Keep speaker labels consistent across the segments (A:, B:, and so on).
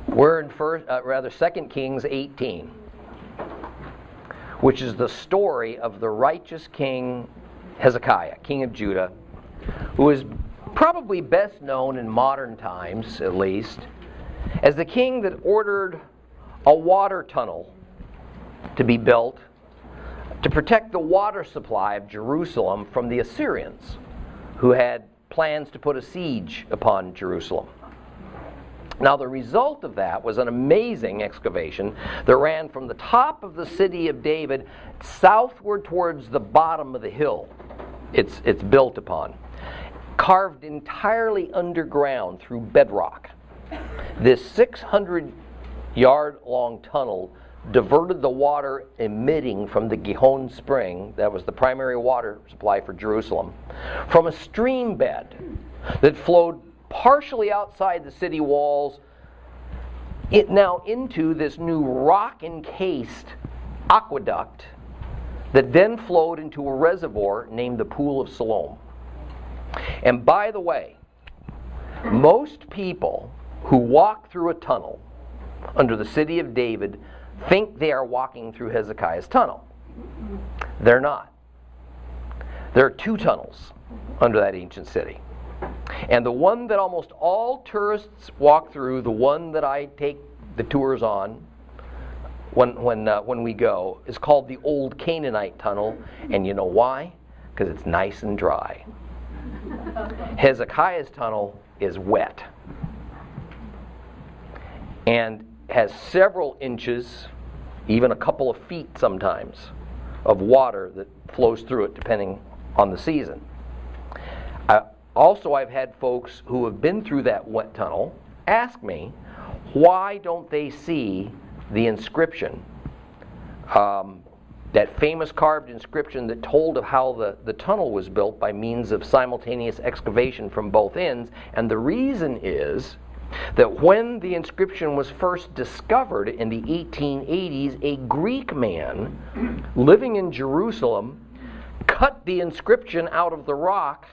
A: We're in 2 Kings 18, which is the story of the righteous king Hezekiah, king of Judah, who is probably best known in modern times, at least, as the king that ordered a water tunnel to be built to protect the water supply of Jerusalem from the Assyrians, who had plans to put a siege upon Jerusalem. Now, the result of that was an amazing excavation that ran from the top of the city of David southward towards the bottom of the hill it's built upon, carved entirely underground through bedrock. This 600-yard-long tunnel diverted the water emitting from the Gihon spring, that was the primary water supply for Jerusalem, from a stream bed that flowed partially outside the city walls, now into this new rock-encased aqueduct that then flowed into a reservoir named the Pool of Siloam. And by the way, most people who walk through a tunnel under the city of David think they are walking through Hezekiah's tunnel. They're not. There are two tunnels under that ancient city. And the one that almost all tourists walk through, the one that I take the tours on when we go, is called the Old Canaanite Tunnel. And you know why? Because it's nice and dry. Hezekiah's tunnel is wet and has several inches, even a couple of feet sometimes, of water that flows through it depending on the season. Also, I've had folks who have been through that wet tunnel ask me, why don't they see the inscription, that famous carved inscription that told of how the tunnel was built by means of simultaneous excavation from both ends? And the reason is that when the inscription was first discovered in the 1880s, a Greek man living in Jerusalem cut the inscription out of the rock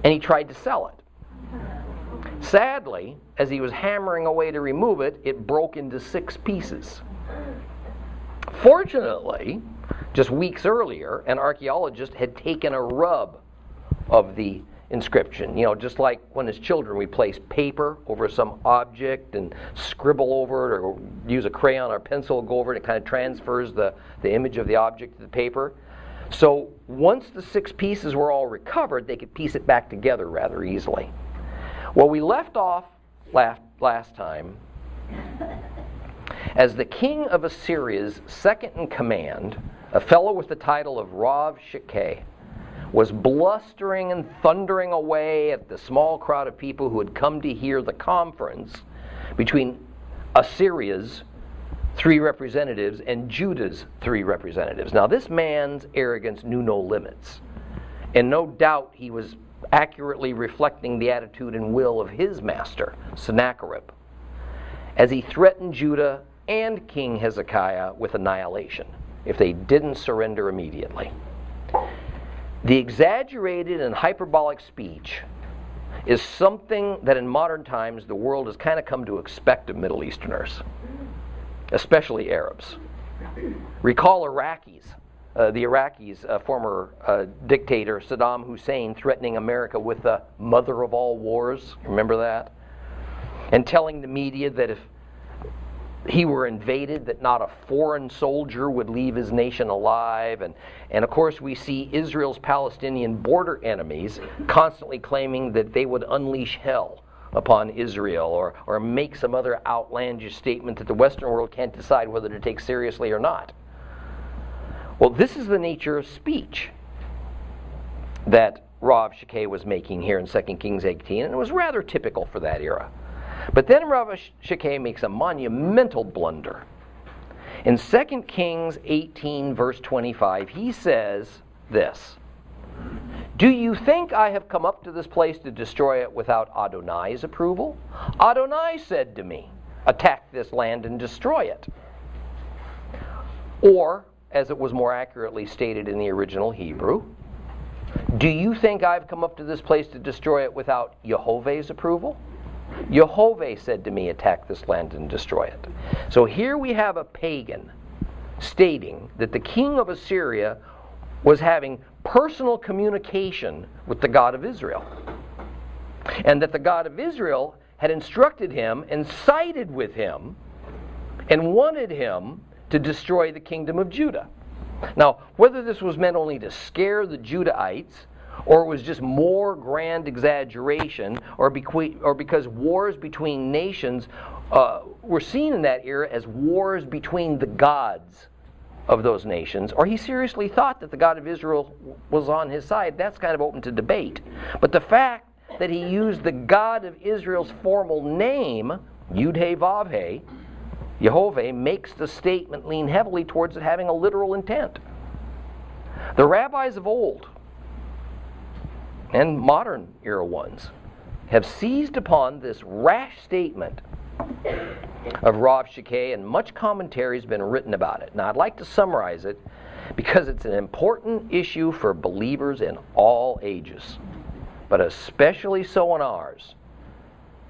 A: and he tried to sell it. Sadly, as he was hammering away to remove it, it broke into 6 pieces. Fortunately, just weeks earlier, an archaeologist had taken a rub of the inscription. You know, just like when as children we place paper over some object and scribble over it, or use a crayon or pencil, go over it, and it kind of transfers the image of the object to the paper. So once the 6 pieces were all recovered, they could piece it back together rather easily. Well, we left off last time as the king of Assyria's second in command, a fellow with the title of Rav Shekeh, was blustering and thundering away at the small crowd of people who had come to hear the conference between Assyria's 3 representatives and Judah's 3 representatives. Now, this man's arrogance knew no limits, and no doubt he was accurately reflecting the attitude and will of his master, Sennacherib, as he threatened Judah and King Hezekiah with annihilation if they didn't surrender immediately. The exaggerated and hyperbolic speech is something that in modern times the world has kind of come to expect of Middle Easterners, especially Arabs. Recall the Iraqis, former dictator Saddam Hussein threatening America with the mother of all wars. Remember that? And telling the media that if he were invaded, that not a foreign soldier would leave his nation alive. And of course we see Israel's Palestinian border enemies constantly claiming that they would unleash hell upon Israel, or make some other outlandish statement that the Western world can't decide whether to take seriously or not. Well, this is the nature of speech that Rav Shekeh was making here in 2 Kings 18, and it was rather typical for that era. But then Rav Shekeh makes a monumental blunder. In 2 Kings 18, verse 25, he says this: "Do you think I have come up to this place to destroy it without Adonai's approval? Adonai said to me, 'Attack this land and destroy it.'" Or, as it was more accurately stated in the original Hebrew, Do you think I've come up to this place to destroy it without Jehovah's approval? Jehovah said to me, attack this land and destroy it. So here we have a pagan stating that the king of Assyria was having personal communication with the God of Israel. And that the God of Israel had instructed him and sided with him and wanted him to destroy the kingdom of Judah. Now, whether this was meant only to scare the Judahites, or it was just more grand exaggeration, or because wars between nations were seen in that era as wars between the gods of those nations, or he seriously thought that the God of Israel was on his side, that's kind of open to debate. But the fact that he used the God of Israel's formal name, Yud-He-Vav-He, Jehovah, makes the statement lean heavily towards it having a literal intent. The rabbis of old, and modern era ones, have seized upon this rash statement of Rav Shekeh, and much commentary has been written about it. Now I'd like to summarize it because it's an important issue for believers in all ages, but especially so in ours,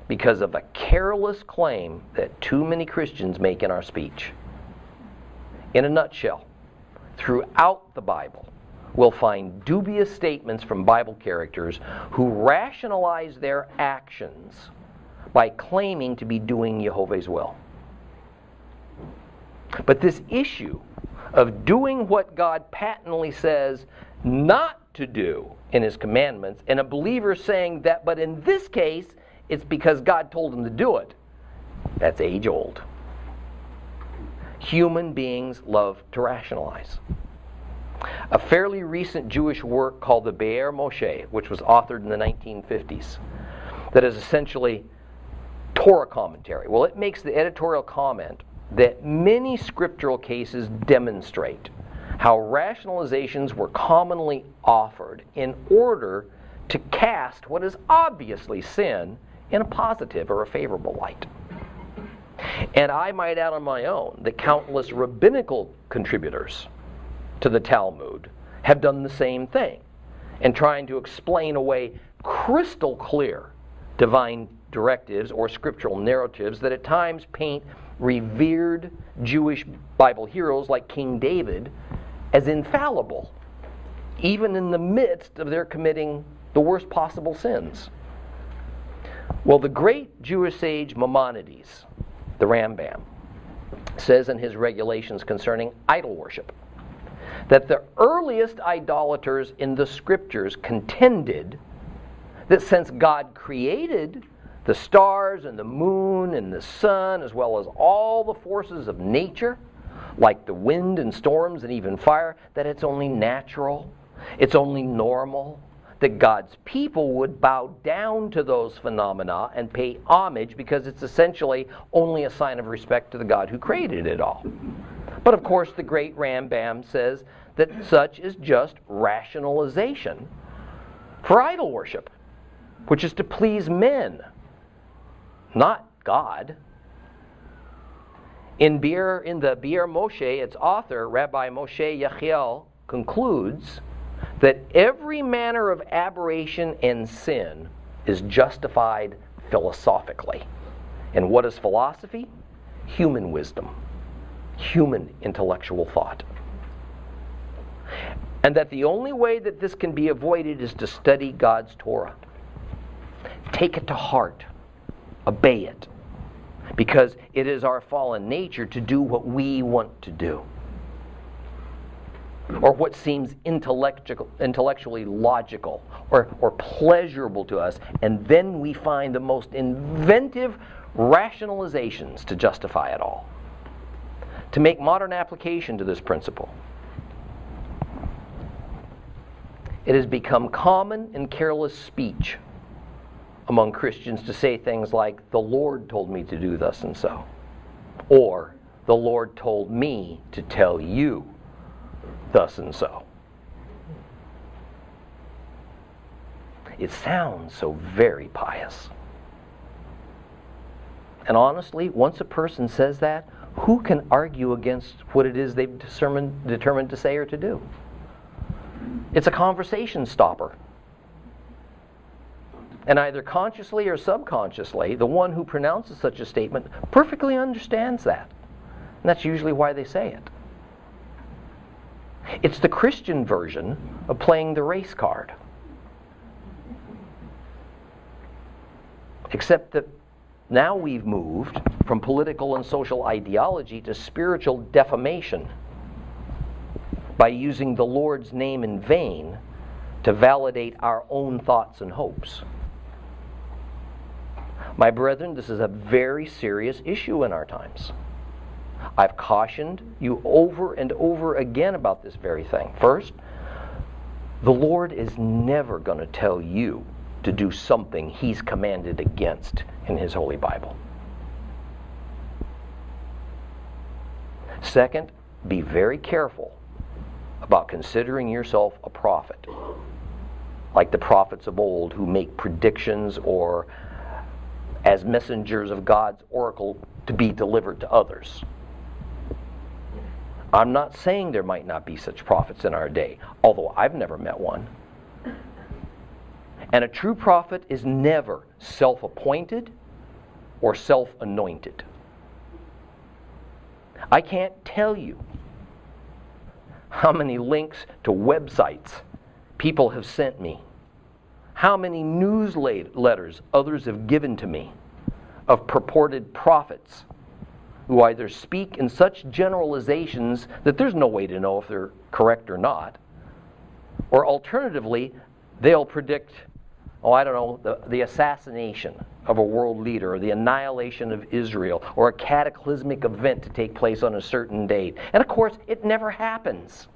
A: because of a careless claim that too many Christians make in our speech. In a nutshell, throughout the Bible, we'll find dubious statements from Bible characters who rationalize their actions by claiming to be doing Jehovah's will. But this issue of doing what God patently says not to do in His commandments, and a believer saying that, but in this case, it's because God told him to do it, that's age-old. Human beings love to rationalize. A fairly recent Jewish work called the Be'er Moshe, which was authored in the 1950s, that is essentially Torah commentary. Well, it makes the editorial comment that many scriptural cases demonstrate how rationalizations were commonly offered in order to cast what is obviously sin in a positive or a favorable light. And I might add on my own that countless rabbinical contributors to the Talmud have done the same thing in trying to explain away crystal clear divine directives or scriptural narratives that at times paint revered Jewish Bible heroes like King David as infallible, even in the midst of their committing the worst possible sins. Well, the great Jewish sage Maimonides, the Rambam, says in his regulations concerning idol worship that the earliest idolaters in the scriptures contended that since God created the stars and the moon and the sun, as well as all the forces of nature, like the wind and storms and even fire, that it's only natural, it's only normal, that God's people would bow down to those phenomena and pay homage because it's essentially only a sign of respect to the God who created it all. But of course, the great Rambam says that such is just rationalization for idol worship, which is to please men, not God. In the Be'er Moshe, its author, Rabbi Moshe Yechiel, concludes that every manner of aberration and sin is justified philosophically. And what is philosophy? Human wisdom, human intellectual thought. And that the only way that this can be avoided is to study God's Torah. Take it to heart. Obey it. Because it is our fallen nature to do what we want to do, or what seems intellectually logical or pleasurable to us, and then we find the most inventive rationalizations to justify it all. To make modern application to this principle, it has become common and careless speech among Christians to say things like, the Lord told me to do thus and so, or the Lord told me to tell you thus and so. It sounds so very pious. And honestly, once a person says that, who can argue against what it is they've determined to say or to do? It's a conversation stopper. And either consciously or subconsciously, the one who pronounces such a statement perfectly understands that. And that's usually why they say it. It's the Christian version of playing the race card. Except that now we've moved from political and social ideology to spiritual defamation by using the Lord's name in vain to validate our own thoughts and hopes. My brethren, this is a very serious issue in our times. I've cautioned you over and over again about this very thing. First, the Lord is never going to tell you to do something He's commanded against in His Holy Bible. Second, be very careful about considering yourself a prophet, like the prophets of old who make predictions or as messengers of God's oracle to be delivered to others. I'm not saying there might not be such prophets in our day, although I've never met one. And a true prophet is never self-appointed or self-anointed. I can't tell you how many links to websites people have sent me, how many newsletters others have given to me of purported prophets who either speak in such generalizations that there's no way to know if they're correct or not, or alternatively, they'll predict, the assassination of a world leader, or the annihilation of Israel, or a cataclysmic event to take place on a certain date. And of course, it never happens.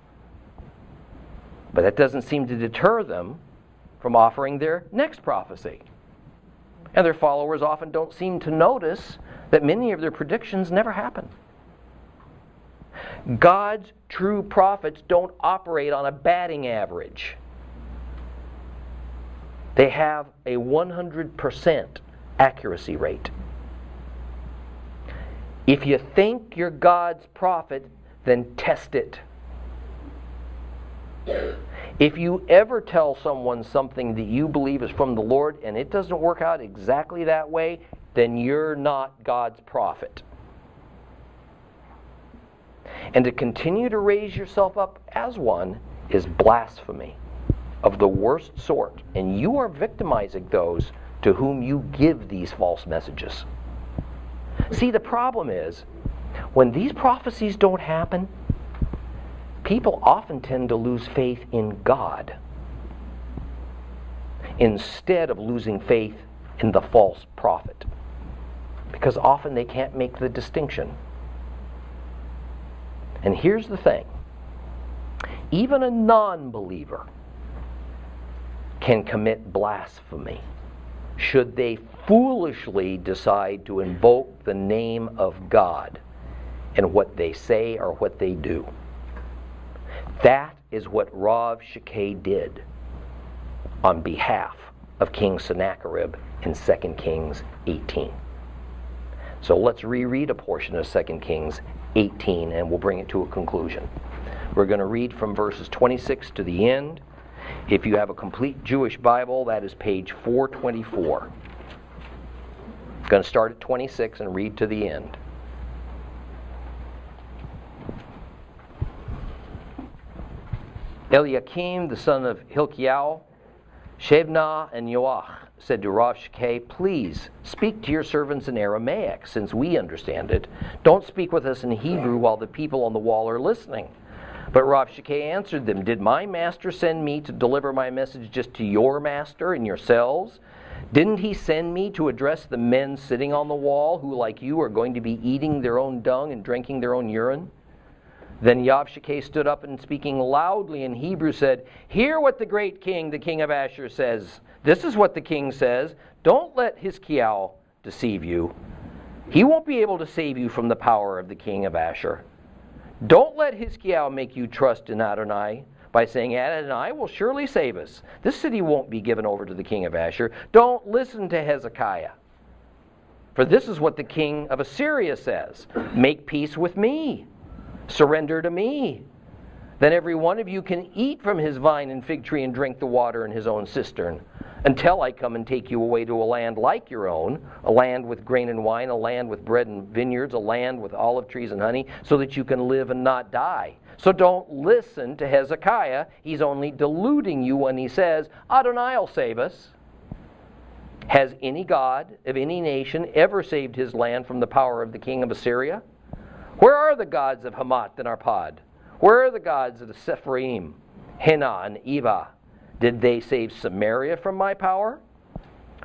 A: But that doesn't seem to deter them from offering their next prophecy. And their followers often don't seem to notice that many of their predictions never happen. God's true prophets don't operate on a batting average. They have a 100% accuracy rate. If you think you're God's prophet, then test it. If you ever tell someone something that you believe is from the Lord and it doesn't work out exactly that way, then you're not God's prophet. And to continue to raise yourself up as one is blasphemy of the worst sort, and you are victimizing those to whom you give these false messages. See, the problem is, when these prophecies don't happen, people often tend to lose faith in God instead of losing faith in the false prophet, because often they can't make the distinction. And here's the thing. Even a non-believer can commit blasphemy should they foolishly decide to invoke the name of God in what they say or what they do. That is what Rav Shakeh did on behalf of King Sennacherib in 2 Kings 18. So let's reread a portion of 2 Kings 18 and we'll bring it to a conclusion. We're going to read from verses 26 to the end. If you have a complete Jewish Bible, that is page 424. I'm going to start at 26 and read to the end. Eliakim, the son of Hilkiah, Shebna, and Yoach said to Rav Shakeh, "Please speak to your servants in Aramaic, since we understand it. Don't speak with us in Hebrew while the people on the wall are listening." But Rav Shakeh answered them, "Did my master send me to deliver my message just to your master and yourselves? Didn't he send me to address the men sitting on the wall who, like you, are going to be eating their own dung and drinking their own urine?" Then Rav Shakeh stood up and, speaking loudly in Hebrew, said, "Hear what the great king, the king of Ashur, says. This is what the king says. Don't let Hiskiah deceive you. He won't be able to save you from the power of the king of Ashur. Don't let Hiskiah make you trust in Adonai by saying, 'Adonai will surely save us. This city won't be given over to the king of Ashur.' Don't listen to Hezekiah. For this is what the king of Assyria says. 'Make peace with me. Surrender to me. Then every one of you can eat from his vine and fig tree and drink the water in his own cistern, until I come and take you away to a land like your own, a land with grain and wine, a land with bread and vineyards, a land with olive trees and honey, so that you can live and not die. So don't listen to Hezekiah. He's only deluding you when he says, Adonai will save us. Has any god of any nation ever saved his land from the power of the king of Assyria? Where are the gods of Hamath and Arpad? Where are the gods of the Sepharim, Hena and Eva? Did they save Samaria from my power?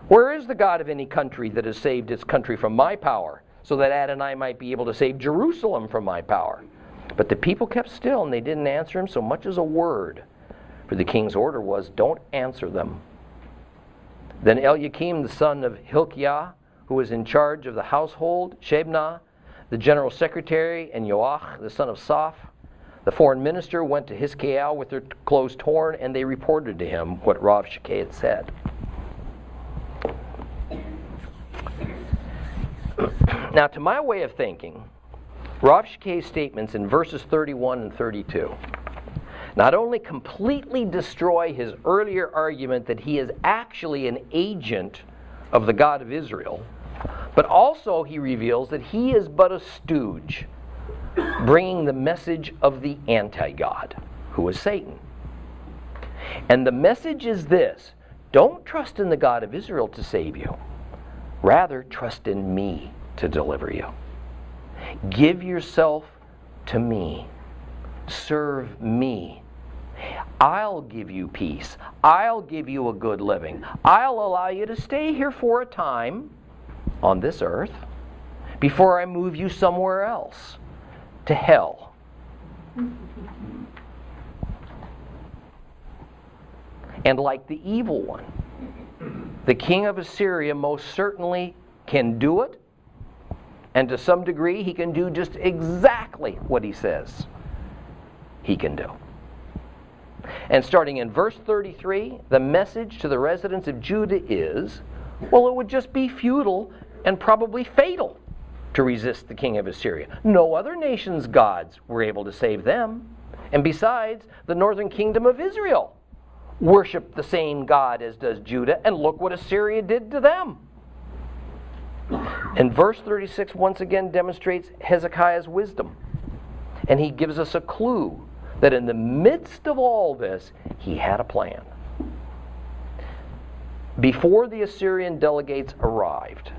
A: Where is the God of any country that has saved its country from my power, so that Adonai might be able to save Jerusalem from my power? But the people kept still, and they didn't answer him so much as a word. For the king's order was, don't answer them. Then Eliakim, the son of Hilkiah, who was in charge of the household, Shebna, the general secretary, and Joach, the son of Saph, the foreign minister, went to Hiskiah with their clothes torn, and they reported to him what Rav-Shakeh had said. Now, to my way of thinking, Rav-Shakeh's statements in verses 31 and 32 not only completely destroy his earlier argument that he is actually an agent of the God of Israel, but also he reveals that he is but a stooge, bringing the message of the anti-God, who is Satan. And the message is this: don't trust in the God of Israel to save you. Rather, trust in me to deliver you. Give yourself to me. Serve me. I'll give you peace. I'll give you a good living. I'll allow you to stay here for a time on this earth before I move you somewhere else, to hell. And like the evil one, the king of Assyria most certainly can do it, and to some degree he can do just exactly what he says he can do. And starting in verse 33, the message to the residents of Judah is, well, it would just be futile and probably fatal to resist the king of Assyria. No other nation's gods were able to save them. And besides, the northern kingdom of Israel worshiped the same God as does Judah, and look what Assyria did to them. And verse 36 once again demonstrates Hezekiah's wisdom. And he gives us a clue that in the midst of all this, he had a plan. Before the Assyrian delegates arrived,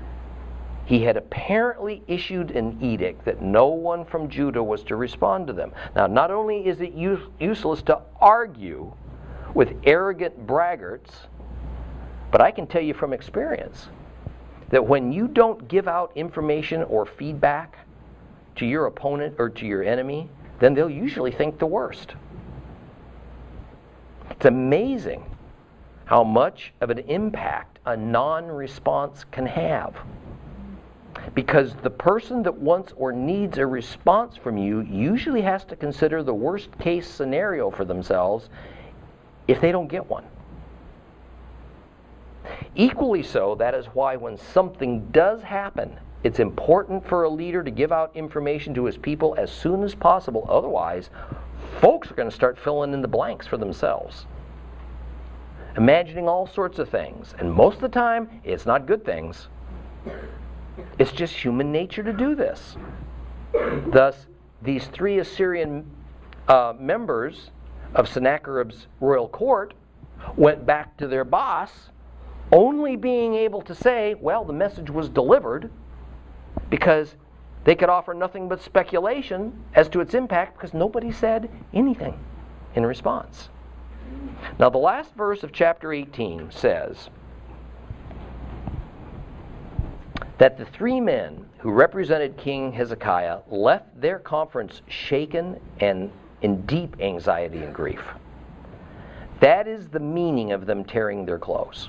A: he had apparently issued an edict that no one from Judah was to respond to them. Now, not only is it useless to argue with arrogant braggarts, but I can tell you from experience that when you don't give out information or feedback to your opponent or to your enemy, then they'll usually think the worst. It's amazing how much of an impact a non-response can have. Because the person that wants or needs a response from you usually has to consider the worst case scenario for themselves if they don't get one. Equally so, that is why when something does happen, it's important for a leader to give out information to his people as soon as possible. Otherwise, folks are going to start filling in the blanks for themselves, imagining all sorts of things. And most of the time, it's not good things. It's just human nature to do this. Thus, these three Assyrian members of Sennacherib's royal court went back to their boss, only being able to say, well, the message was delivered, because they could offer nothing but speculation as to its impact because nobody said anything in response. Now, the last verse of chapter 18 says that the three men who represented King Hezekiah left their conference shaken and in deep anxiety and grief. That is the meaning of them tearing their clothes.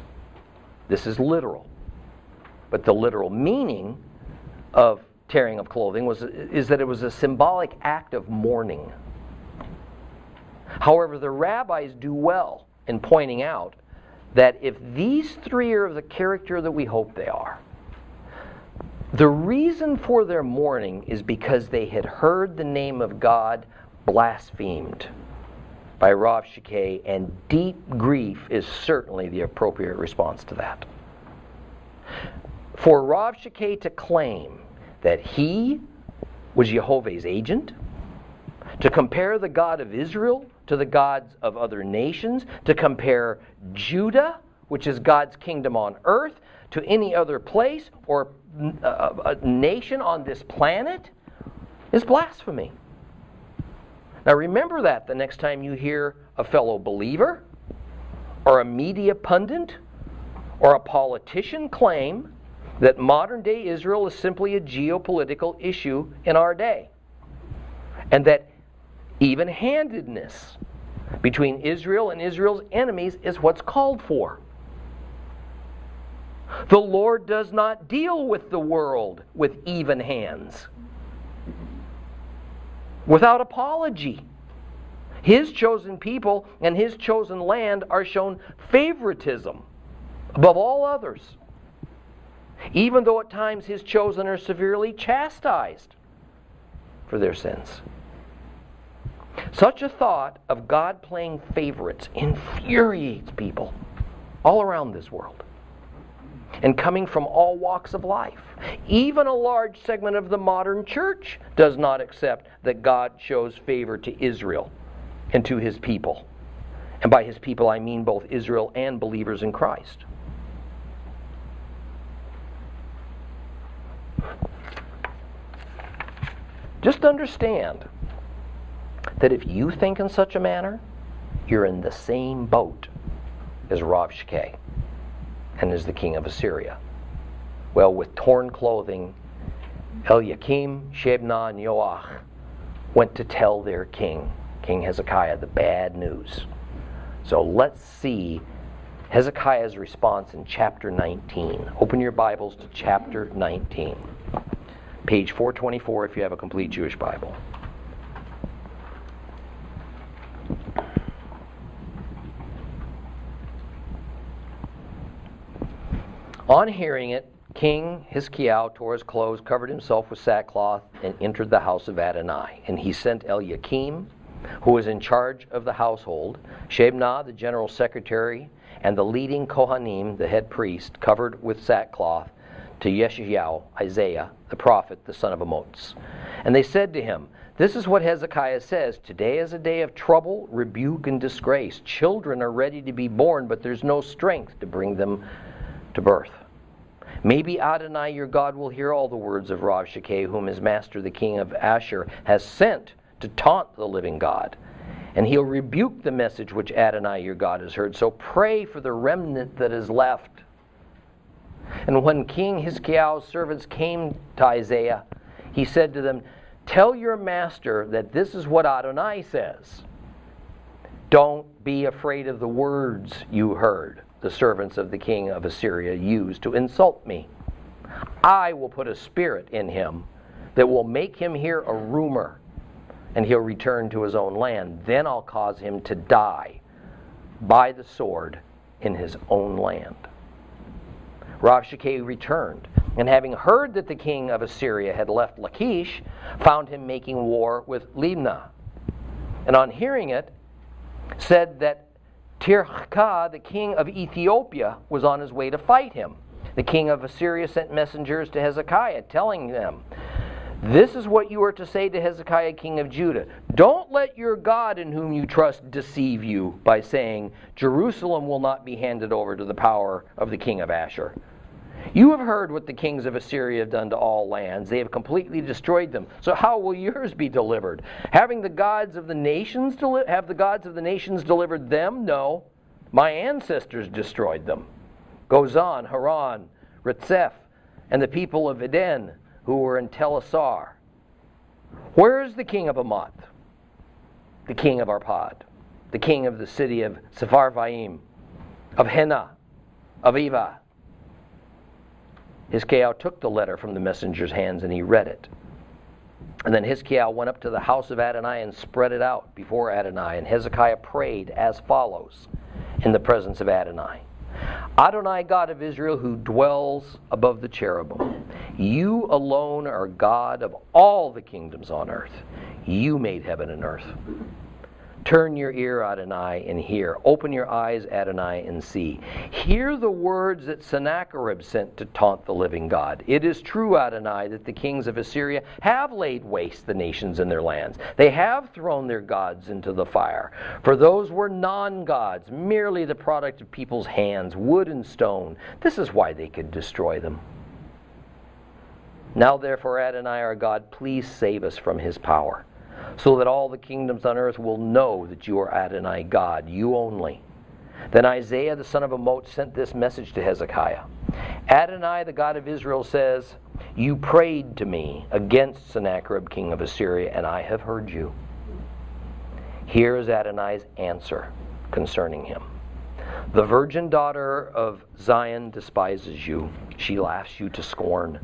A: This is literal. But the literal meaning of tearing of clothing is that it was a symbolic act of mourning. However, the rabbis do well in pointing out that if these three are of the character that we hope they are, the reason for their mourning is because they had heard the name of God blasphemed by Rav Shakeh, and deep grief is certainly the appropriate response to that. For Rav Shakeh to claim that he was Jehovah's agent, to compare the God of Israel to the gods of other nations, to compare Judah, which is God's kingdom on earth, to any other place or a nation on this planet, is blasphemy. Now remember that the next time you hear a fellow believer or a media pundit or a politician claim that modern day Israel is simply a geopolitical issue in our day, and that even-handedness between Israel and Israel's enemies is what's called for. The Lord does not deal with the world with even hands, without apology. His chosen people and His chosen land are shown favoritism above all others, even though at times His chosen are severely chastised for their sins. Such a thought of God playing favorites infuriates people all around this world, and coming from all walks of life. Even a large segment of the modern church does not accept that God shows favor to Israel and to His people. And by His people I mean both Israel and believers in Christ. Just understand that if you think in such a manner, you're in the same boat as Rav Shakeh and as the king of Assyria. Well, with torn clothing, Eliakim, Shebna, and Yoach went to tell their king, King Hezekiah, the bad news. So let's see Hezekiah's response in chapter 19. Open your Bibles to chapter 19. Page 424 if you have a complete Jewish Bible. On hearing it, King Hezekiah tore his clothes, covered himself with sackcloth, and entered the house of Adonai. And he sent Eliakim, who was in charge of the household, Shebna, the general secretary, and the leading Kohanim, the head priest, covered with sackcloth, to Yeshayahu, Isaiah, the prophet, the son of Amoz. And they said to him, "This is what Hezekiah says, today is a day of trouble, rebuke, and disgrace. Children are ready to be born, but there's no strength to bring them to birth. Maybe Adonai your God will hear all the words of Rav Shakeh, whom his master the king of Ashur has sent to taunt the living God. And he'll rebuke the message which Adonai your God has heard. So pray for the remnant that is left." And when King Hezekiah's servants came to Isaiah, he said to them, "Tell your master that this is what Adonai says. Don't be afraid of the words you heard the servants of the king of Assyria used to insult me. I will put a spirit in him that will make him hear a rumor, and he'll return to his own land. Then I'll cause him to die by the sword in his own land." Rav Shakeh returned, and having heard that the king of Assyria had left Lachish, found him making war with Libnah. And on hearing it, said that Tirhakah, the king of Ethiopia, was on his way to fight him. The king of Assyria sent messengers to Hezekiah, telling them, "This is what you are to say to Hezekiah, king of Judah. Don't let your God in whom you trust deceive you by saying, 'Jerusalem will not be handed over to the power of the king of Ashur.' You have heard what the kings of Assyria have done to all lands. They have completely destroyed them. So how will yours be delivered? Have the gods of the nations delivered them? No. My ancestors destroyed them. Gozan, Haran, Ritzeph, and the people of Eden who were in Telassar. Where is the king of Amath? The king of Arpad, the king of the city of Sepharvaim, of Hena, of Eva?" Hezekiah took the letter from the messenger's hands and he read it. And then Hezekiah went up to the house of Adonai and spread it out before Adonai. And Hezekiah prayed as follows in the presence of Adonai. "Adonai, God of Israel, who dwells above the cherubim, you alone are God of all the kingdoms on earth. You made heaven and earth. Turn your ear, Adonai, and hear. Open your eyes, Adonai, and see. Hear the words that Sennacherib sent to taunt the living God. It is true, Adonai, that the kings of Assyria have laid waste the nations and their lands. They have thrown their gods into the fire. For those were non-gods, merely the product of people's hands, wood and stone. This is why they could destroy them. Now therefore, Adonai our God, please save us from his power, so that all the kingdoms on earth will know that you are Adonai God, you only. Then Isaiah the son of Amoz sent this message to Hezekiah. Adonai the God of Israel says, you prayed to me against Sennacherib king of Assyria, and I have heard you. Here is Adonai's answer concerning him. The virgin daughter of Zion despises you. She laughs you to scorn.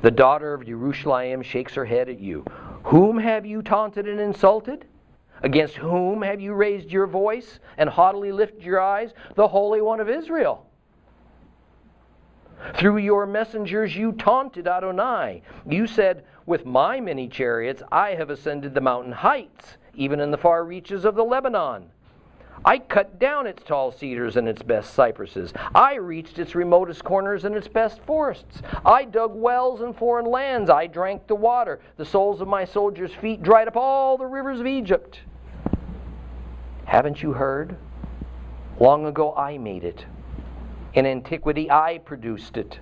A: The daughter of Jerusalem shakes her head at you. Whom have you taunted and insulted? Against whom have you raised your voice and haughtily lifted your eyes? The Holy One of Israel. Through your messengers you taunted Adonai. You said, with my many chariots I have ascended the mountain heights, even in the far reaches of the Lebanon. I cut down its tall cedars and its best cypresses. I reached its remotest corners and its best forests. I dug wells in foreign lands. I drank the water. The soles of my soldiers' feet dried up all the rivers of Egypt. Haven't you heard? Long ago I made it. In antiquity I produced it.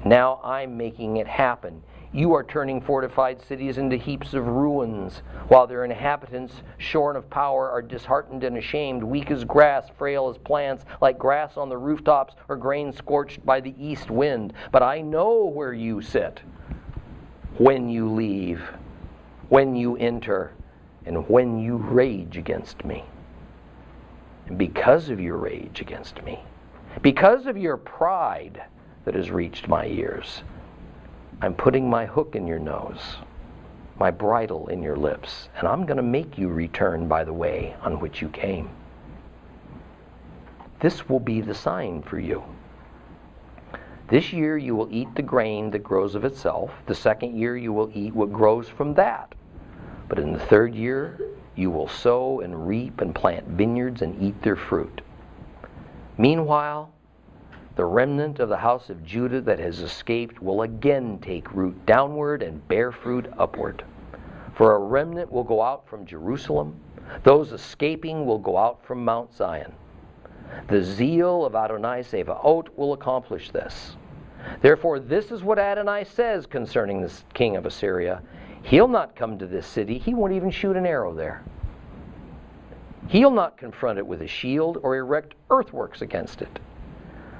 A: Now I'm making it happen. You are turning fortified cities into heaps of ruins, while their inhabitants, shorn of power, are disheartened and ashamed, weak as grass, frail as plants, like grass on the rooftops or grain scorched by the east wind. But I know where you sit, when you leave, when you enter, and when you rage against me. And because of your rage against me, because of your pride that has reached my ears, I'm putting my hook in your nose, my bridle in your lips, and I'm going to make you return by the way on which you came. This will be the sign for you. This year you will eat the grain that grows of itself. The second year you will eat what grows from that. But in the third year you will sow and reap and plant vineyards and eat their fruit. Meanwhile, the remnant of the house of Judah that has escaped will again take root downward and bear fruit upward. For a remnant will go out from Jerusalem. Those escaping will go out from Mount Zion. The zeal of Adonai Sevaot will accomplish this. Therefore, this is what Adonai says concerning this king of Assyria. He'll not come to this city. He won't even shoot an arrow there. He'll not confront it with a shield or erect earthworks against it.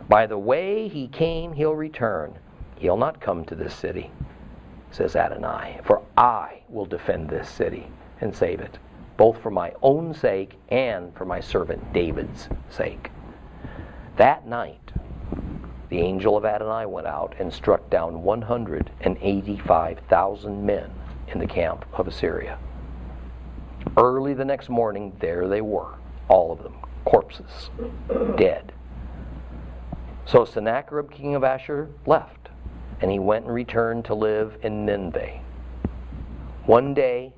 A: By the way he came, he'll return. He'll not come to this city, says Adonai, for I will defend this city and save it, both for my own sake and for my servant David's sake. That night, the angel of Adonai went out and struck down 185,000 men in the camp of Assyria. Early the next morning, there they were, all of them, corpses, dead. So Sennacherib, king of Ashur, left, and he went and returned to live in Nineveh. One day,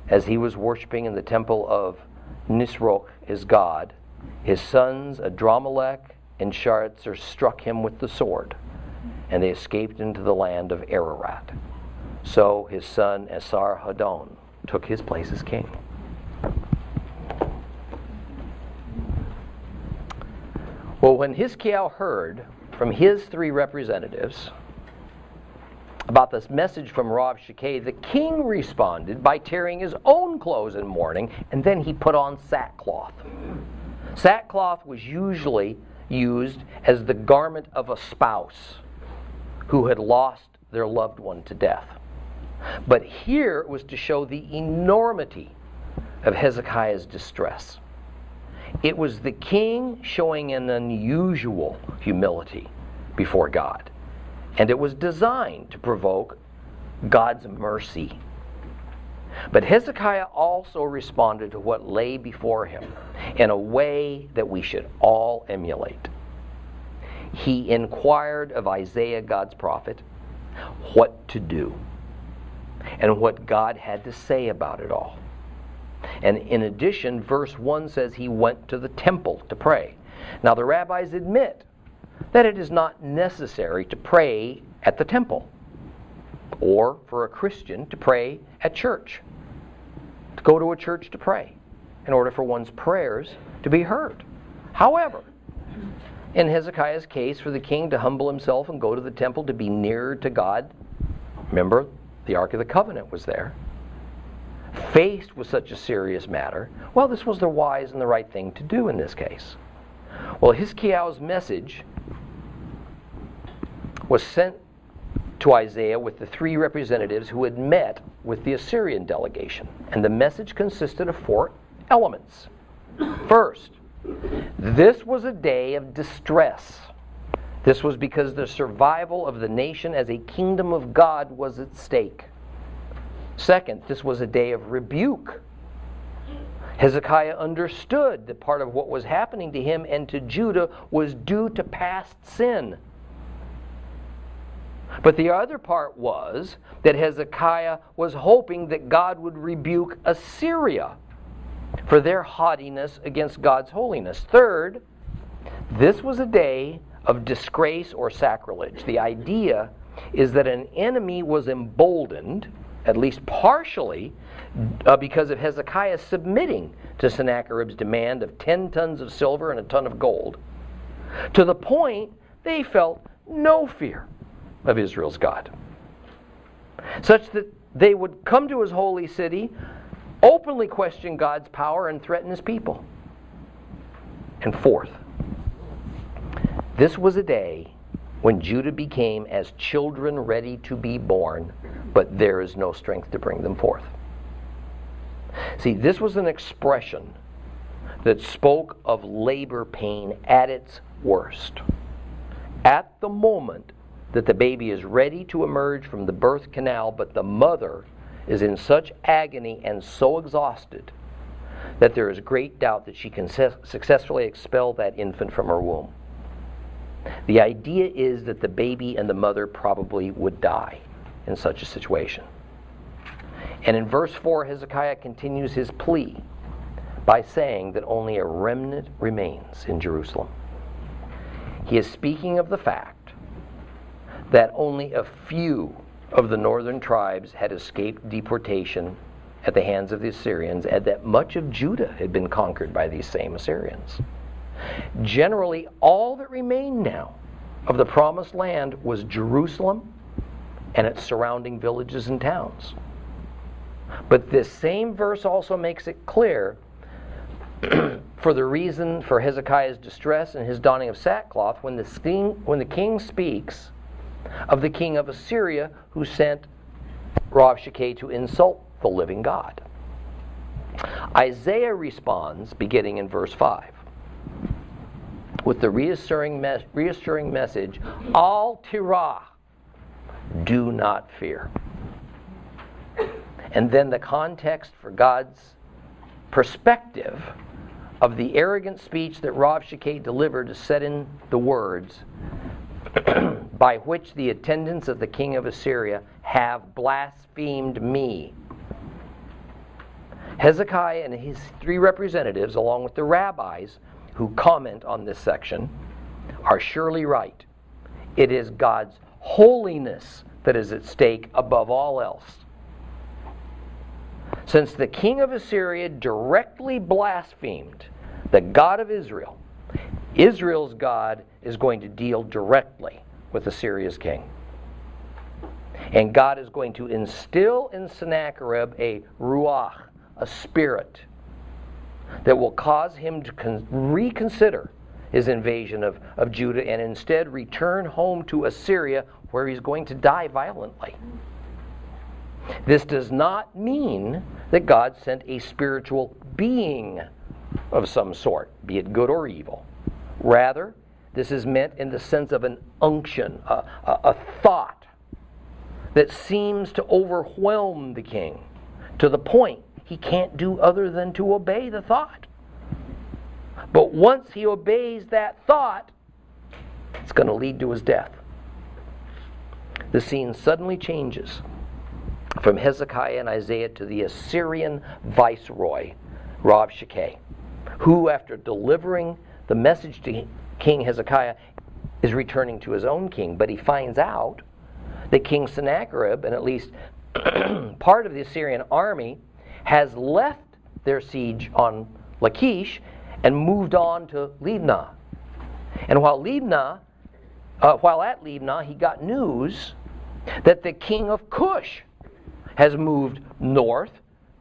A: as he was worshiping in the temple of Nisroch, his god, his sons Adramelech and Sharezer struck him with the sword, and they escaped into the land of Ararat. So his son Esarhaddon took his place as king. Well, when Hiskiah heard from his three representatives about this message from Rav Shekeh, the king responded by tearing his own clothes in mourning, and then he put on sackcloth. Sackcloth was usually used as the garment of a spouse who had lost their loved one to death. But here it was to show the enormity of Hezekiah's distress. It was the king showing an unusual humility before God. And it was designed to provoke God's mercy. But Hezekiah also responded to what lay before him in a way that we should all emulate. He inquired of Isaiah, God's prophet, what to do and what God had to say about it all. And in addition, verse 1 says he went to the temple to pray. Now the rabbis admit that it is not necessary to pray at the temple, or for a Christian to pray at church, to go to a church to pray, in order for one's prayers to be heard. However, in Hezekiah's case, for the king to humble himself and go to the temple to be nearer to God, remember, the Ark of the Covenant was there, faced with such a serious matter, well, this was the wise and the right thing to do in this case. Well, Hiskiah's message was sent to Isaiah with the three representatives who had met with the Assyrian delegation. And the message consisted of 4 elements. First, this was a day of distress. This was because the survival of the nation as a kingdom of God was at stake. Second, this was a day of rebuke. Hezekiah understood that part of what was happening to him and to Judah was due to past sin. But the other part was that Hezekiah was hoping that God would rebuke Assyria for their haughtiness against God's holiness. Third, this was a day of disgrace or sacrilege. The idea is that an enemy was emboldened, at least partially, because of Hezekiah submitting to Sennacherib's demand of 10 tons of silver and a ton of gold, to the point they felt no fear of Israel's God, such that they would come to his holy city, openly question God's power, and threaten his people. And fourth, this was a day when Judah became as children ready to be born, but there is no strength to bring them forth. See, this was an expression that spoke of labor pain at its worst. At the moment that the baby is ready to emerge from the birth canal, but the mother is in such agony and so exhausted that there is great doubt that she can successfully expel that infant from her womb. The idea is that the baby and the mother probably would die in such a situation. And in verse 4, Hezekiah continues his plea by saying that only a remnant remains in Jerusalem. He is speaking of the fact that only a few of the northern tribes had escaped deportation at the hands of the Assyrians, and that much of Judah had been conquered by these same Assyrians. Generally, all that remained now of the promised land was Jerusalem and its surrounding villages and towns. But this same verse also makes it clear for the reason for Hezekiah's distress and his donning of sackcloth when the king speaks of the king of Assyria who sent Rabshakeh to insult the living God. Isaiah responds, beginning in verse 5, with the reassuring message, Al Tirah, do not fear. And then the context for God's perspective of the arrogant speech that Rabshakeh delivered is set in the words, by which the attendants of the king of Assyria have blasphemed me. Hezekiah and his 3 representatives, along with the rabbis who comment on this section, are surely right. It is God's holiness that is at stake above all else. Since the king of Assyria directly blasphemed the God of Israel, Israel's God is going to deal directly with Assyria's king. And God is going to instill in Sennacherib a ruach, a spirit, that will cause him to reconsider his invasion of Judah and instead return home to Assyria, where he's going to die violently. This does not mean that God sent a spiritual being of some sort, be it good or evil. Rather, this is meant in the sense of an unction, a thought that seems to overwhelm the king to the point he can't do other than to obey the thought. But once he obeys that thought, it's going to lead to his death. The scene suddenly changes. from Hezekiah and Isaiah to the Assyrian viceroy, Rabshakeh, who, after delivering the message to King Hezekiah, is returning to his own king. But he finds out that King Sennacherib, and at least part of the Assyrian army, has left their siege on Lachish and moved on to Libnah. And while at Libnah, he got news that the king of Cush has moved north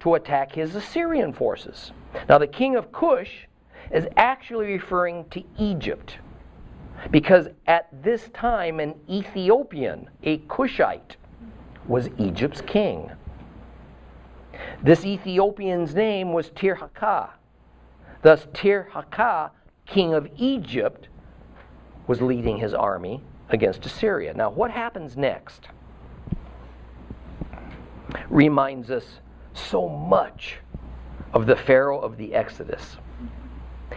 A: to attack his Assyrian forces. Now, the king of Cush is actually referring to Egypt, because at this time an Ethiopian, a Cushite, was Egypt's king. This Ethiopian's name was Tirhakah. Thus, Tirhakah, king of Egypt, was leading his army against Assyria. Now, what happens next reminds us so much of the Pharaoh of the Exodus,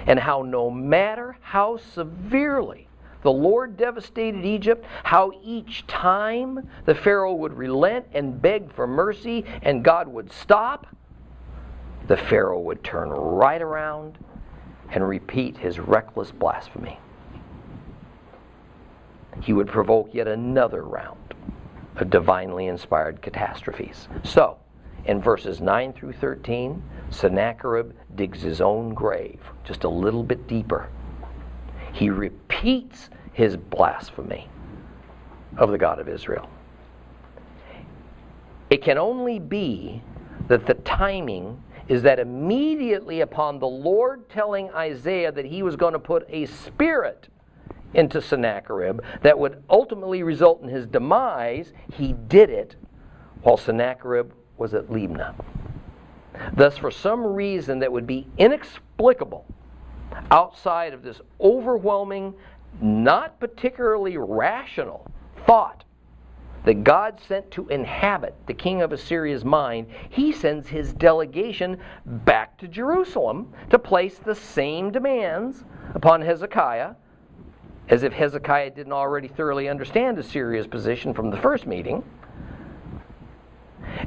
A: and how no matter how severely the Lord devastated Egypt, how each time the Pharaoh would relent and beg for mercy and God would stop, the Pharaoh would turn right around and repeat his reckless blasphemy. He would provoke yet another round of divinely inspired catastrophes. So, in verses 9 through 13, Sennacherib digs his own grave just a little bit deeper. He repeats his blasphemy of the God of Israel. It can only be that the timing is that immediately upon the Lord telling Isaiah that he was going to put a spirit into Sennacherib that would ultimately result in his demise, he did it while Sennacherib was at Libnah. Thus, for some reason that would be inexplicable outside of this overwhelming, not particularly rational thought that God sent to inhabit the king of Assyria's mind, he sends his delegation back to Jerusalem to place the same demands upon Hezekiah, as if Hezekiah didn't already thoroughly understand Assyria's position from the first meeting.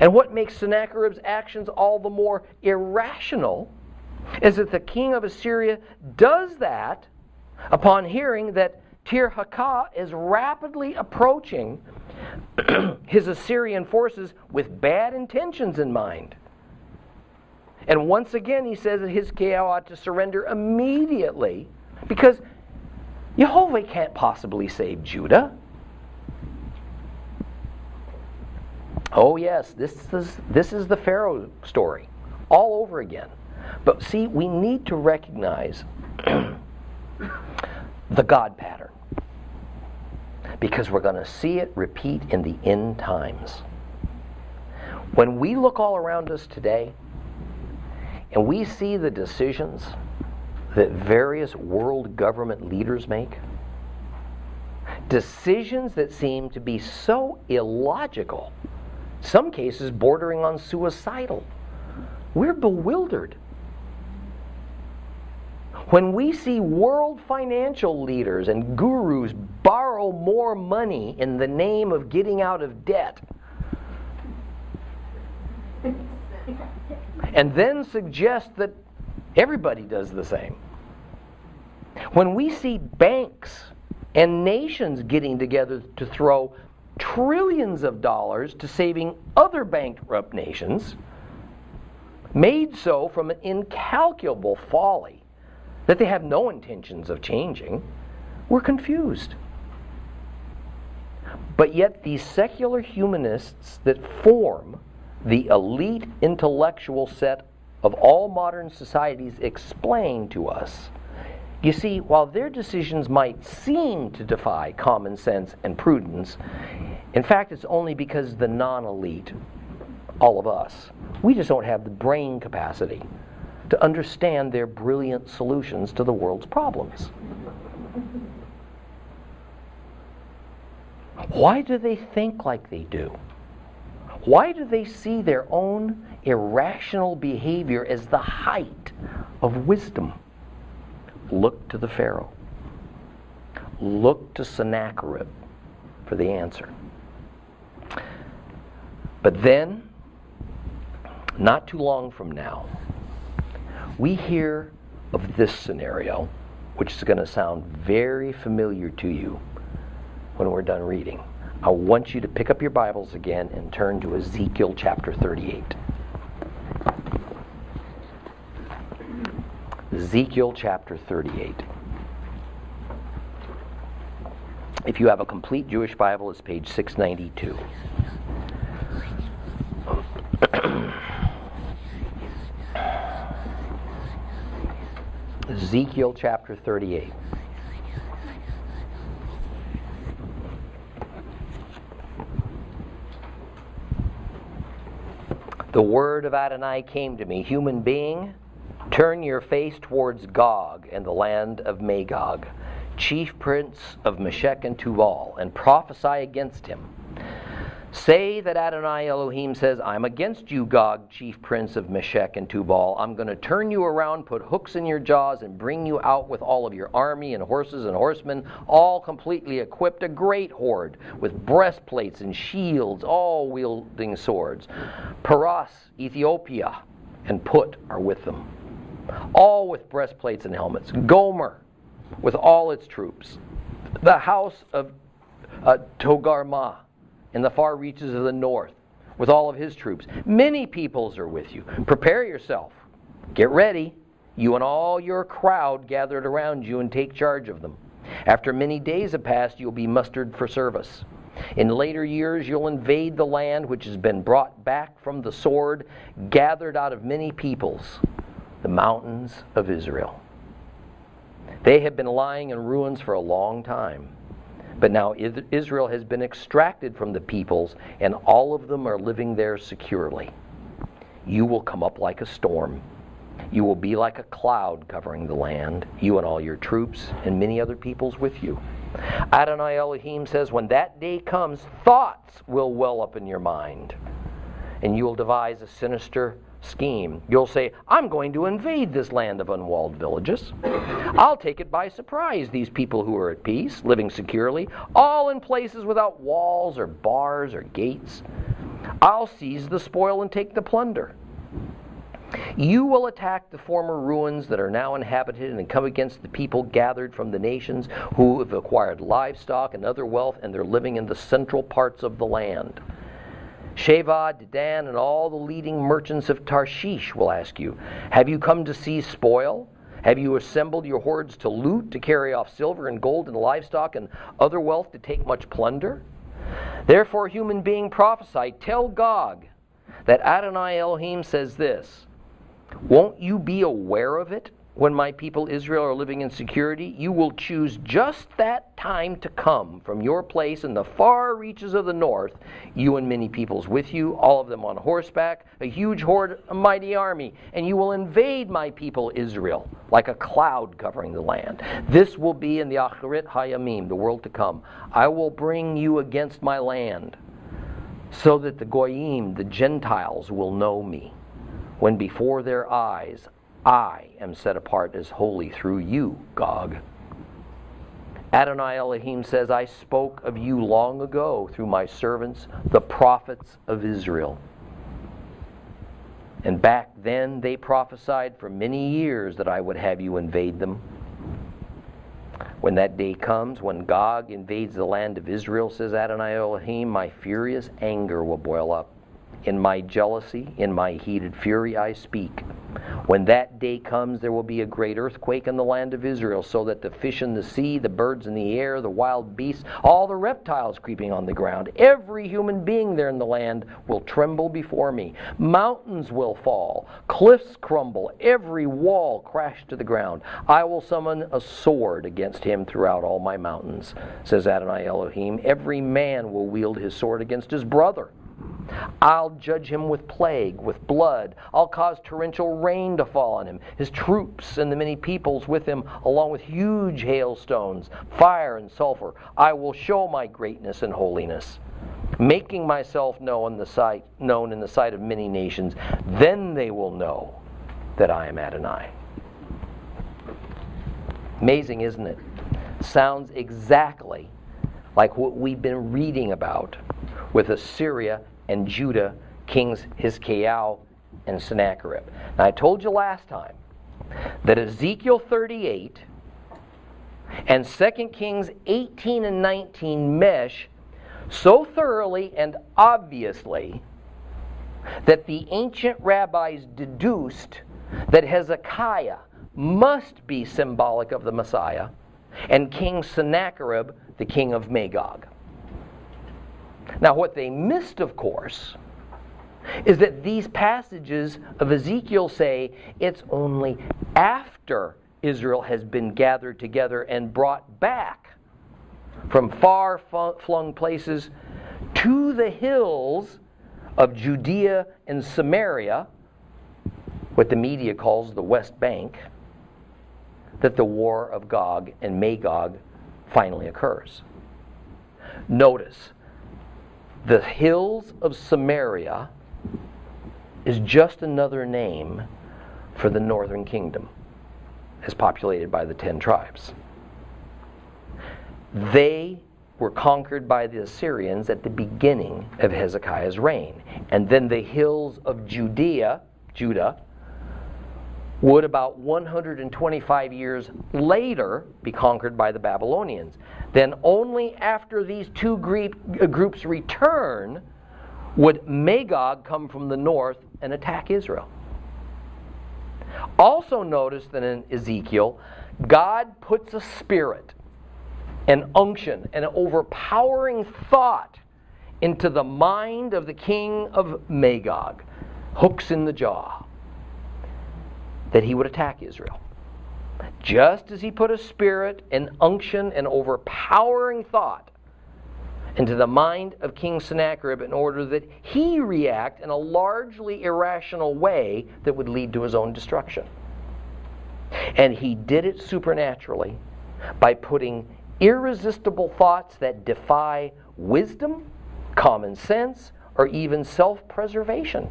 A: And what makes Sennacherib's actions all the more irrational is that the king of Assyria does that upon hearing that Tirhakah is rapidly approaching his Assyrian forces with bad intentions in mind. And once again he says that Hezekiah ought to surrender immediately, because Jehovah can't possibly save Judah. Oh yes, this is the Pharaoh story all over again. But see, we need to recognize the God pattern, because we're going to see it repeat in the end times. When we look all around us today and we see the decisions that various world government leaders make, decisions that seem to be so illogical, some cases bordering on suicidal, we're bewildered. When we see world financial leaders and gurus borrow more money in the name of getting out of debt, and then suggest that everybody does the same. When we see banks and nations getting together to throw trillions of dollars to saving other bankrupt nations, made so from an incalculable folly that they have no intentions of changing, we're confused. But yet these secular humanists that form the elite intellectual set of all modern societies explain to us, you see, while their decisions might seem to defy common sense and prudence, in fact it's only because the non-elite, all of us, we just don't have the brain capacity to understand their brilliant solutions to the world's problems. Why do they think like they do? Why do they see their own irrational behavior as the height of wisdom? Look to the Pharaoh. Look to Sennacherib for the answer. But then Not too long from now, we hear of this scenario, which is going to sound very familiar to you when we're done reading. I want you to pick up your Bibles again and turn to Ezekiel chapter 38. Ezekiel chapter 38. If you have a complete Jewish Bible, it's page 692. Ezekiel chapter 38. The word of Adonai came to me, human being, turn your face towards Gog and the land of Magog, chief prince of Meshech and Tubal, and prophesy against him. Say that Adonai Elohim says, I'm against you, Gog, chief prince of Meshech and Tubal. I'm going to turn you around, put hooks in your jaws, and bring you out with all of your army and horses and horsemen, all completely equipped, a great horde, with breastplates and shields, all wielding swords. Paras, Ethiopia, and Put are with them, all with breastplates and helmets. Gomer, with all its troops. The house of Togarmah, in the far reaches of the north, with all of his troops. Many peoples are with you. Prepare yourself. Get ready. You and all your crowd gathered around you, and take charge of them. After many days have passed, you'll be mustered for service. In later years, you'll invade the land which has been brought back from the sword, gathered out of many peoples, the mountains of Israel. They have been lying in ruins for a long time. But now Israel has been extracted from the peoples, and all of them are living there securely. You will come up like a storm. You will be like a cloud covering the land, you and all your troops, and many other peoples with you. Adonai Elohim says, when that day comes, thoughts will well up in your mind, and you will devise a sinister scheme. You'll say, I'm going to invade this land of unwalled villages. I'll take it by surprise, these people who are at peace, living securely, all in places without walls or bars or gates. I'll seize the spoil and take the plunder. You will attack the former ruins that are now inhabited and come against the people gathered from the nations who have acquired livestock and other wealth, and they're living in the central parts of the land. Sheva, Dedan, and all the leading merchants of Tarshish will ask you, have you come to seize spoil? Have you assembled your hordes to loot, to carry off silver and gold and livestock and other wealth, to take much plunder? Therefore, human being, prophesy, tell Gog that Adonai Elohim says this, won't you be aware of it? When my people Israel are living in security, you will choose just that time to come from your place in the far reaches of the north, you and many peoples with you, all of them on horseback, a huge horde, a mighty army, and you will invade my people Israel like a cloud covering the land. This will be in the Acharit Hayamim, the world to come. I will bring you against my land, so that the Goyim, the Gentiles, will know me, when before their eyes I am set apart as holy through you, Gog. Adonai Elohim says, I spoke of you long ago through my servants, the prophets of Israel. And back then they prophesied for many years that I would have you invade them. When that day comes, when Gog invades the land of Israel, says Adonai Elohim, my furious anger will boil up. In my jealousy, in my heated fury, I speak. When that day comes, there will be a great earthquake in the land of Israel, so that the fish in the sea, the birds in the air, the wild beasts, all the reptiles creeping on the ground, every human being there in the land will tremble before me. Mountains will fall, cliffs crumble, every wall crash to the ground. I will summon a sword against him throughout all my mountains, says Adonai Elohim. Every man will wield his sword against his brother. I'll judge him with plague, with blood. I'll cause torrential rain to fall on him, his troops and the many peoples with him, along with huge hailstones, fire and sulfur. I will show my greatness and holiness, making myself known in the sight of many nations. Then they will know that I am Adonai. Amazing, isn't it? Sounds exactly like what we've been reading about with Assyria and Judah, kings Hiskiah and Sennacherib. Now, I told you last time that Ezekiel 38 and 2 Kings 18 and 19 mesh so thoroughly and obviously that the ancient rabbis deduced that Hezekiah must be symbolic of the Messiah and King Sennacherib the king of Magog. Now, what they missed, of course, is that these passages of Ezekiel say it's only after Israel has been gathered together and brought back from far-flung places to the hills of Judea and Samaria, what the media calls the West Bank, that the war of Gog and Magog finally occurs. Notice, the hills of Samaria is just another name for the northern kingdom, as populated by the 10 tribes. They were conquered by the Assyrians at the beginning of Hezekiah's reign. And then the hills of Judah, would about 125 years later be conquered by the Babylonians. Then only after these two groups return would Magog come from the north and attack Israel. Also notice that in Ezekiel, God puts a spirit, an unction, an overpowering thought into the mind of the king of Magog, hooks in the jaw, that he would attack Israel. Just as he put a spirit, an unction, an overpowering thought into the mind of King Sennacherib in order that he react in a largely irrational way that would lead to his own destruction. And he did it supernaturally by putting irresistible thoughts that defy wisdom, common sense, or even self-preservation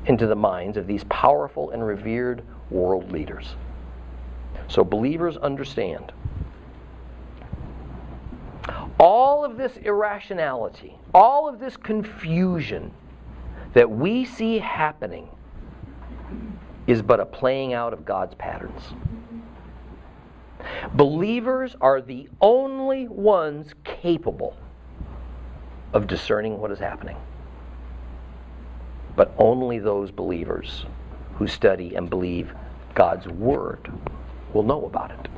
A: into the minds of these powerful and revered world leaders. So believers understand. All of this irrationality, all of this confusion that we see happening is but a playing out of God's patterns. Believers are the only ones capable of discerning what is happening. But only those believers who study and believe God's Word will know about it.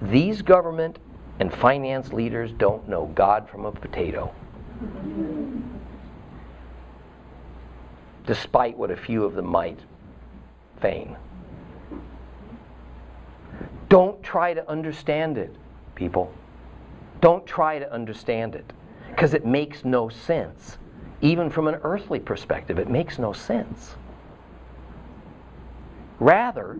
A: These government and finance leaders don't know God from a potato, despite what a few of them might feign. Don't try to understand it, people. Don't try to understand it, because it makes no sense. Even from an earthly perspective, it makes no sense. Rather,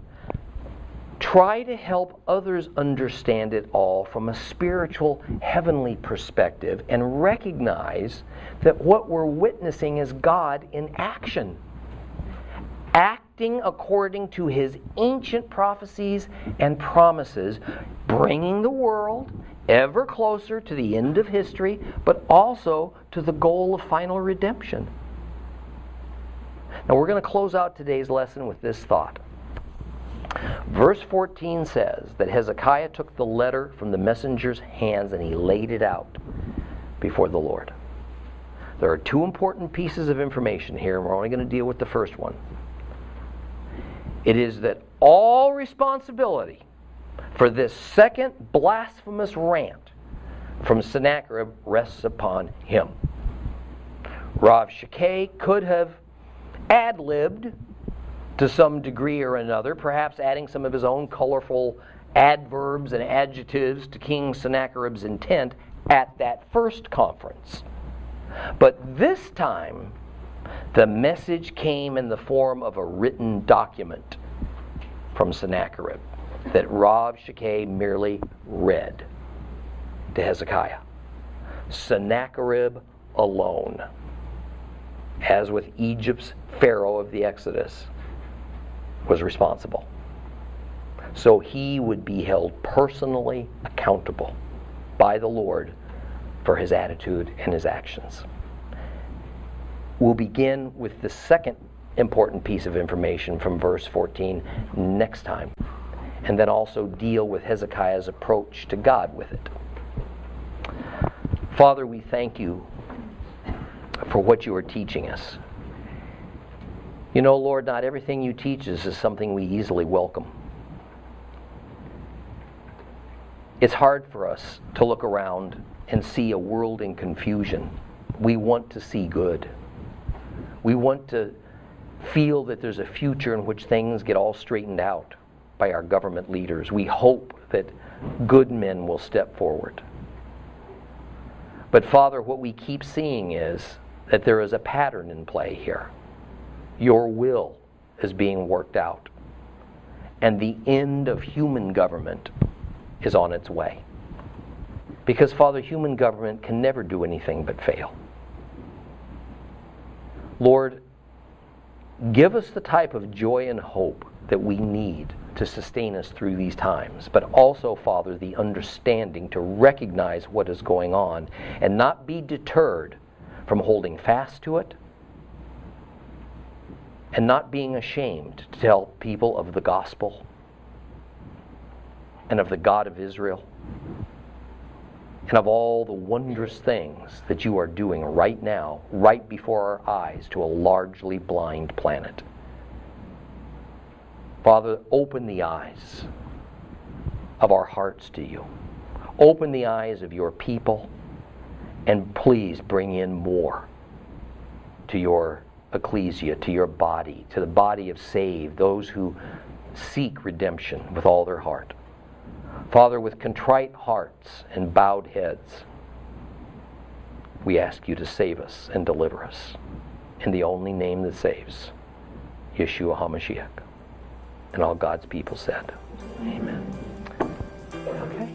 A: try to help others understand it all from a spiritual, heavenly perspective and recognize that what we're witnessing is God in action, acting according to His ancient prophecies and promises, bringing the world ever closer to the end of history, but also to the goal of final redemption. Now we're going to close out today's lesson with this thought. Verse 14 says that Hezekiah took the letter from the messenger's hands and he laid it out before the Lord. There are two important pieces of information here, and we're only going to deal with the first one. It is that all responsibility for this second blasphemous rant from Sennacherib rests upon him. Rav Shakeh could have ad-libbed to some degree or another, perhaps adding some of his own colorful adverbs and adjectives to King Sennacherib's intent at that first conference. But this time, the message came in the form of a written document from Sennacherib that Rav Shakeh merely read to Hezekiah. Sennacherib alone, as with Egypt's Pharaoh of the Exodus, was responsible. So he would be held personally accountable by the Lord for his attitude and his actions. We'll begin with the second important piece of information from verse 14 next time, and then also deal with Hezekiah's approach to God with it. Father, we thank you for what you are teaching us. You know, Lord, not everything you teach us is something we easily welcome. It's hard for us to look around and see a world in confusion. We want to see good. We want to feel that there's a future in which things get all straightened out by our government leaders. We hope that good men will step forward. But Father, what we keep seeing is that there is a pattern in play here. Your will is being worked out, and the end of human government is on its way. Because, Father, human government can never do anything but fail. Lord, give us the type of joy and hope that we need to sustain us through these times, but also, Father, the understanding to recognize what is going on and not be deterred from holding fast to it and not being ashamed to tell people of the gospel and of the God of Israel and of all the wondrous things that you are doing right now, right before our eyes, to a largely blind planet. Father, open the eyes of our hearts to you. Open the eyes of your people, and please bring in more to your ecclesia, to your body, to the body of saved, those who seek redemption with all their heart. Father, with contrite hearts and bowed heads, we ask you to save us and deliver us in the only name that saves, Yeshua HaMashiach. And all God's people said, amen. Okay.